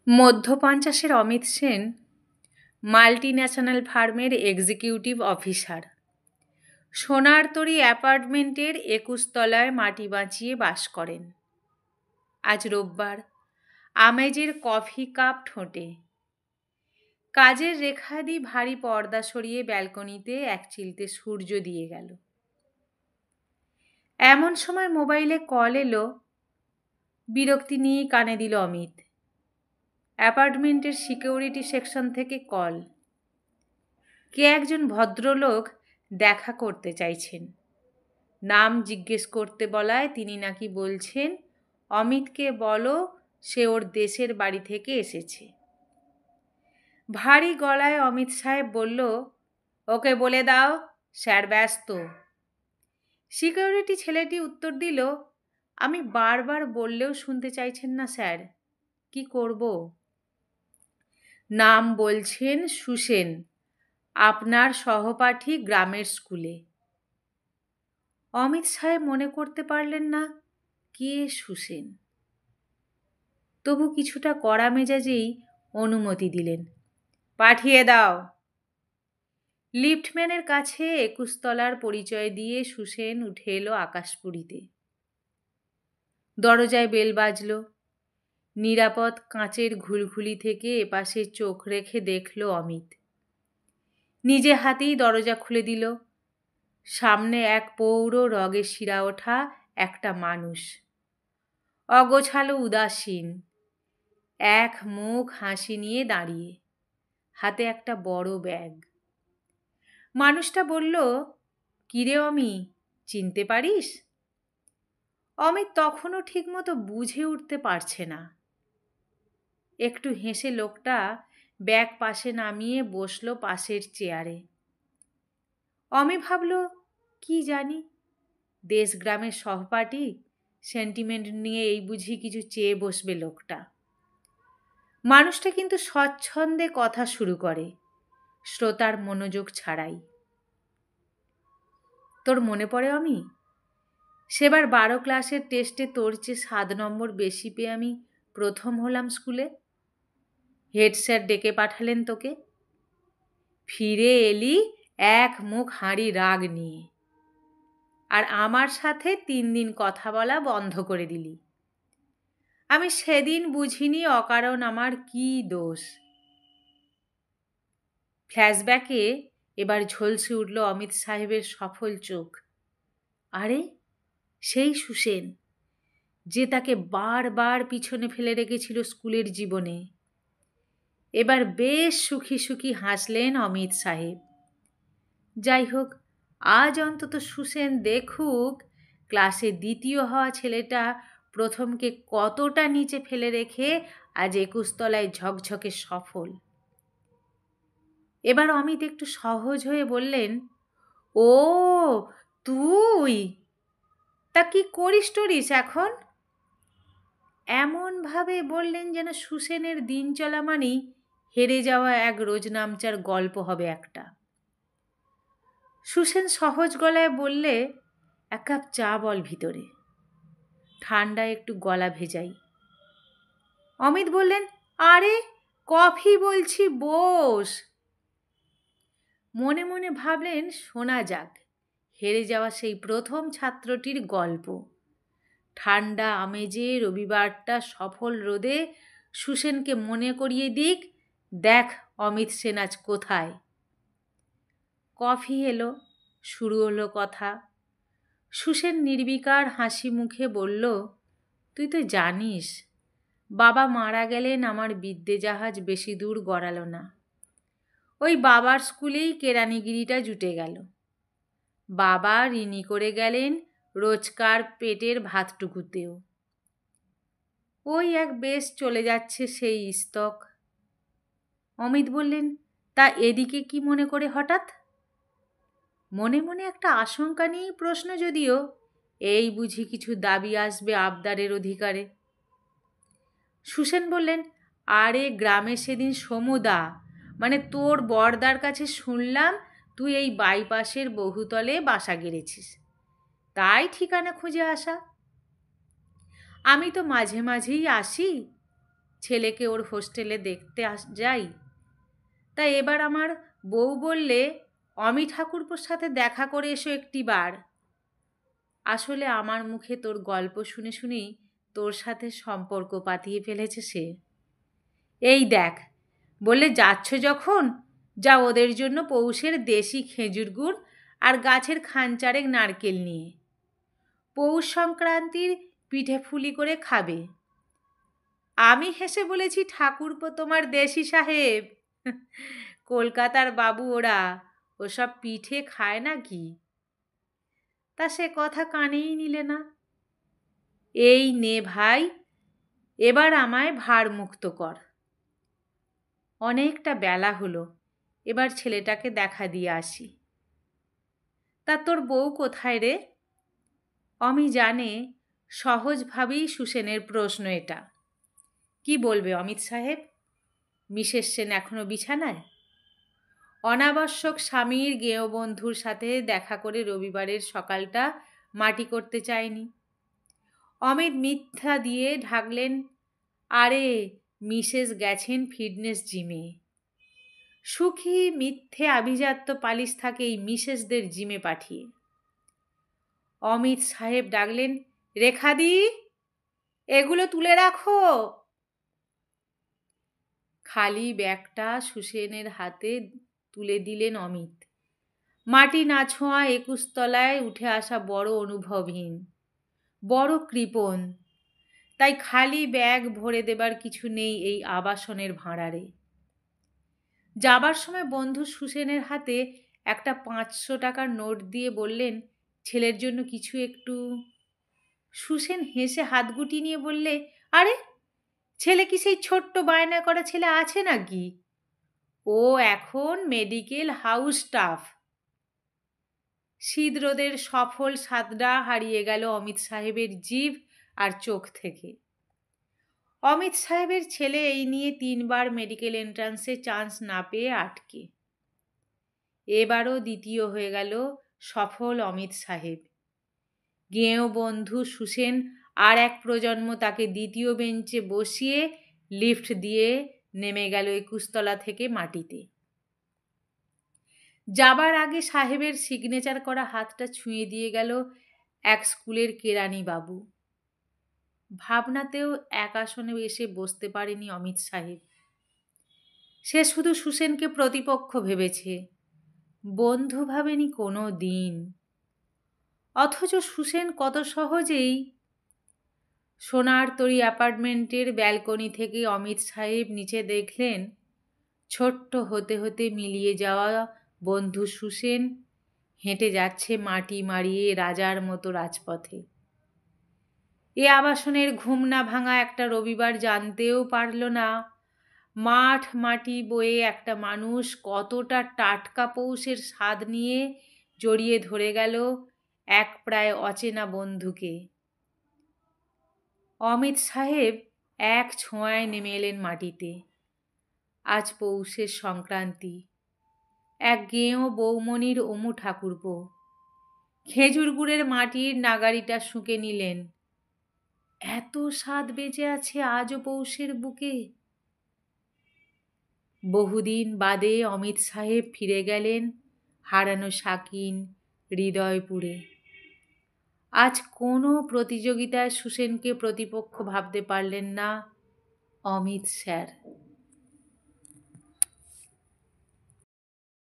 মধ্য পঞ্চাশের অমিত সেন মাল্টিন্যাশনাল ফার্মের এক্সিকিউটিভ অফিসার। সোনারতরী অ্যাপার্টমেন্টের 21 তলায় মাটি বাঁচিয়ে বাস করেন। আজ রোববার, আমেজের কফি কাপ ঠোঁটে। কাজের রেখাদি ভারী পর্দা সরিয়ে ব্যালকনিতে এক চিলতে সূর্য দিয়ে গেল। এমন সময় মোবাইলে কল এলো। বিরক্তি নিয়েই কানে দিল অমিত। অ্যাপার্টমেন্টের সিকিউরিটি সেকশন থেকে কল। কে একজন ভদ্রলোক দেখা করতে চাইছেন। নাম জিজ্ঞেস করতে বলায় তিনি নাকি বলছেন, অমিতকে বলো সে ওর দেশের বাড়ি থেকে এসেছে। ভারী গলায় অমিত সাহেব বলল, ওকে বলে দাও স্যার ব্যস্ত। সিকিউরিটি ছেলেটি উত্তর দিল, আমি বারবার বললেও শুনতে চাইছেন না স্যার, কি করব? নাম বলছেন সুসেন, আপনার সহপাঠী গ্রামের স্কুলে। অমিত সাহেব মনে করতে পারলেন না কে সুসেন। তবু কিছুটা কড়া মেজাজেই অনুমতি দিলেন, পাঠিয়ে দাও। লিফটম্যানের কাছে 21 তলার পরিচয় দিয়ে সুসেন উঠে এলো আকাশপুরীতে। দরজায় বেল বাজল। নিরাপদ কাঁচের ঘুলঘুলি থেকে এপাশে চোখ রেখে দেখল অমিত। নিজে হাতেই দরজা খুলে দিল। সামনে এক পৌর রগে শিরা ওঠা একটা মানুষ, অগোছালো উদাসীন, এক মুখ হাসি নিয়ে দাঁড়িয়ে, হাতে একটা বড় ব্যাগ। মানুষটা বলল, কিরে অমি, চিনতে পারিস? অমিত তখনও ঠিকমতো বুঝে উঠতে পারছে না। একটু হেসে লোকটা ব্যাগ পাশে নামিয়ে বসল পাশের চেয়ারে। অমি ভাবল, কি জানি, দেশ গ্রামের সহপাঠী, সেন্টিমেন্ট নিয়ে এই বুঝি কিছু চেয়ে বসবে লোকটা। মানুষটা কিন্তু স্বচ্ছন্দে কথা শুরু করে, শ্রোতার মনোযোগ ছাড়াই। তোর মনে পড়ে অমি, সেবার 12 ক্লাসের টেস্টে তোর চেয়ে 7 নম্বর বেশি পেয়ে আমি প্রথম হলাম স্কুলে। হেড স্যার ডেকে পাঠালেন তোকে। ফিরে এলি এক মুখ হাঁড়ি রাগ নিয়ে, আর আমার সাথে 3 দিন কথা বলা বন্ধ করে দিলি। আমি সেদিন বুঝিনি অকারণ আমার কি দোষ। ফ্ল্যাশব্যাকে এবার ঝলসে উঠল অমিত সাহেবের সফল চোখ। আরে সেই সুসেন, যে তাকে বারবার পিছনে ফেলে রেখেছিল স্কুলের জীবনে। এবার বেশ সুখী সুখী হাসলেন অমিত সাহেব। যাই হোক, আজ অন্তত সুসেন দেখুক ক্লাসে দ্বিতীয় হওয়া ছেলেটা প্রথমকে কতটা নিচে ফেলে রেখে আজ 21 তলায় ঝকঝকে সফল। এবার অমিত একটু সহজ হয়ে বললেন, ও তুই, তা কি করিস টরিস এখন? এমনভাবে বললেন যেন সুসেনের দিন চলা মানেই হেরে যাওয়া এক রোজনামচার গল্প হবে একটা। সুসেন সহজ গলায় বললে, 1 কাপ চা বল ভিতরে, ঠান্ডা একটু গলা ভেজাই। অমিত বললেন, আরে কফি বলছি, বস। মনে মনে ভাবলেন, শোনা যাক হেরে যাওয়া সেই প্রথম ছাত্রটির গল্প। ঠান্ডা আমেজে রবিবারটা সফল রোদে সুসেনকে মনে করিয়ে দিক, দেখ অমিত সেন আজ কোথায়। কফি এলো, শুরু হলো কথা। সুসেন নির্বিকার হাসি মুখে বলল, তুই তো জানিস বাবা মারা গেলেন, আমার বিদ্যে জাহাজ বেশি দূর গড়াল না। ওই বাবার স্কুলেই কেরানিগিরিটা জুটে গেল। বাবা ঋণী করে গেলেন রোজকার পেটের ভাতটুকুতেও। ওই এক বেশ চলে যাচ্ছে সেই স্তক। অমিত বললেন, তা এদিকে কি মনে করে হঠাৎ? মনে মনে একটা আশঙ্কা নিয়েই প্রশ্ন, যদিও এই বুঝি কিছু দাবি আসবে আবদারের অধিকারে। সুসেন বললেন, আরে গ্রামে সেদিন সমুদা, মানে তোর বরদার কাছে শুনলাম তুই এই বাইপাসের বহুতলে বাসা গেড়েছিস, তাই ঠিকানা খুঁজে আসা। আমি তো মাঝে মাঝেই আসি, ছেলেকে ওর হোস্টেলে দেখতে যাই। তাই এবার আমার বউ বললে, অমি ঠাকুরপোর সাথে দেখা করে এসো একটিবার। আসলে আমার মুখে তোর গল্প শুনে শুনেই তোর সাথে সম্পর্ক পাতিয়ে ফেলেছে সে। এই দেখ, বললে যাচ্ছ যখন, যা ওদের জন্য পৌষের দেশি খেজুর গুড় আর গাছের খানচারেক নারকেল নিয়ে। পৌষ সংক্রান্তির পিঠে ফুলি করে খাবে। আমি হেসে বলেছি, ঠাকুরপো তোমার দেশি সাহেব, কলকাতার বাবু ওরা, ওসব পিঠে খায় নাকি? তা সে কথা কানেই নিলে না। এই নে ভাই, এবার আমায় ভার মুক্ত কর। অনেকটা বেলা হলো, এবার ছেলেটাকে দেখা দিয়ে আসি। তা তোর বউ কোথায় রে? অমি জানে সহজভাবেই সুসেনের প্রশ্ন এটা। কি বলবে অমিত সাহেব? মিসেস সেন এখনো বিছানায়? অনাবশ্যক স্বামীর গেয় বন্ধুর সাথে দেখা করে রবিবারের সকালটা মাটি করতে চায়নি। অমিত মিথ্যা দিয়ে ঢাকলেন, আরে মিসেস গেছেন ফিটনেস জিমে। সুখী মিথ্যে আভিজাত্য পালিশ থাকে এই মিসেসদের জিমে পাঠিয়ে। অমিত সাহেব ডাকলেন, রেখাদি, এগুলো তুলে রাখো। খালি ব্যাগটা সুসেনের হাতে তুলে দিলেন অমিত। মাটি না ছোঁয়া 21 তলায় উঠে আসা বড় অনুভবহীন, বড় কৃপণ। তাই খালি ব্যাগ ভরে দেবার কিছু নেই এই আবাসনের ভাঁড়ারে। যাবার সময় বন্ধু সুসেনের হাতে একটা 500 টাকার নোট দিয়ে বললেন, ছেলের জন্য কিছু একটু। সুসেন হেসে হাত গুটিয়ে নিয়ে বললে, আরে ছেলে কি সেই ছোট্ট বায়না করা ছেলে আছে নাকি? ও এখন মেডিকেল হাউস স্টাফ। শীত রোদের সফল স্বাদটা হারিয়ে গেল অমিত সাহেবের জিভ আর চোখ থেকে। অমিত সাহেবের ছেলে এই নিয়ে 3 বার মেডিকেল এন্ট্রান্সে চান্স না পেয়ে আটকে। এবারও দ্বিতীয় হয়ে গেল সফল অমিত সাহেব। গেঁয়ো বন্ধু সুসেন আর এক প্রজন্ম তাকে দ্বিতীয় বেঞ্চে বসিয়ে লিফট দিয়ে নেমে গেল 21 তলা থেকে মাটিতে। যাবার আগে সাহেবের সিগনেচার করা হাতটা ছুঁয়ে দিয়ে গেল এক স্কুলের কেরানি বাবু। ভাবনাতেও এক আসনে এসে বসতে পারেনি অমিত সাহেব। সে শুধু সুসেনকে প্রতিপক্ষ ভেবেছে, বন্ধু ভাবেনি কোনো দিন। অথচ সুসেন কত সহজেই। সোনার তরী অ্যাপার্টমেন্টের ব্যালকনি থেকে অমিত সাহেব নিচে দেখলেন ছোট্ট হতে হতে মিলিয়ে যাওয়া বন্ধু সুসেন হেঁটে যাচ্ছে মাটি মারিয়ে রাজার মতো রাজপথে। এ আবাসনের ঘুম না ভাঙা একটা রবিবার জানতেও পারল না মাঠ মাটি বয়ে একটা মানুষ কতটা টাটকা পৌষের স্বাদ নিয়ে জড়িয়ে ধরে গেল এক প্রায় অচেনা বন্ধুকে। অমিত সাহেব এক ছোঁয়ায় নেমে এলেন মাটিতে। আজ পৌষের সংক্রান্তি। এক গেঁয়ো বৌমনির অমু ঠাকুরপো খেজুর গুড়ের মাটির নাগারিটা শুঁকে নিলেন। এত স্বাদ বেঁচে আছে আজও পৌষের বুকে। বহুদিন বাদে অমিত সাহেব ফিরে গেলেন হারানো শাকিন হৃদয়পুরে। আজ কোনো প্রতিযোগিতায় সুসেনকে প্রতিপক্ষ ভাবতে পারলেন না অমিত স্যার।